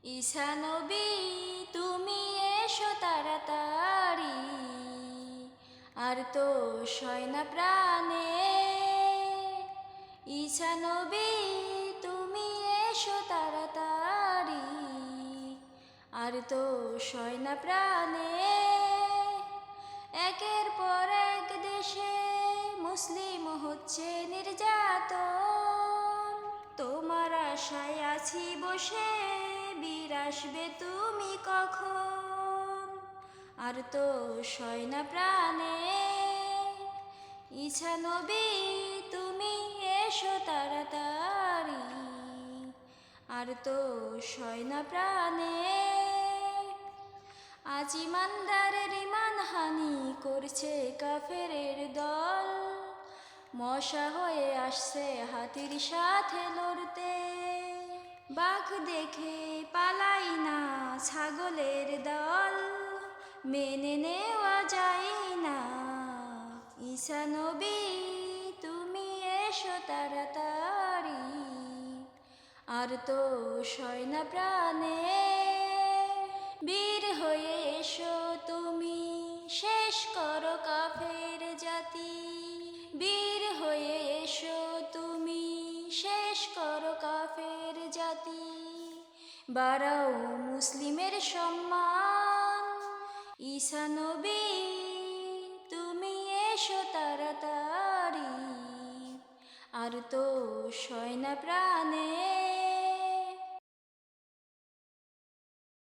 ঈসা নবী তুমি এসো তাড়াতাড়ি, আর তো সয় না প্রাণে। ঈসা নবী তুমি এসো তাড়াতাড়ি, আর তো সয় না প্রাণে। একের পর এক দেশে মুসলিম হচ্ছে নির্যাতন, তোমার আশায় আছি বসে, বীর আসবে তুমি কখন, আর তো সয় না প্রাণে। ঈসা নবী তুমি এসো তাড়াতাড়ি, আর তো সয় না প্রাণে। আজ ইমানদারের ইমানহানি করছে কাফেরের দল, মশা হয়ে আসছে হাতির সাথে লড়তে। বাঘ দেখে পালাই না ছাগলের দল, মেনে নেওয়া যায় না। ঈসা নবী তুমি এসো তাড়াতাড়ি, আর তো সয় না প্রাণে। বীর হয়ে এসো তুমি, শেষ করো কাফের জাতি। বীর হয়ে এসো তুমি, শেষ করো কাফের জাতি। বাড়াও মুসলিমের সম্মান, ঈসা নবী তুমি এসো তাড়াতাড়ি, আর তো সয় না প্রাণে।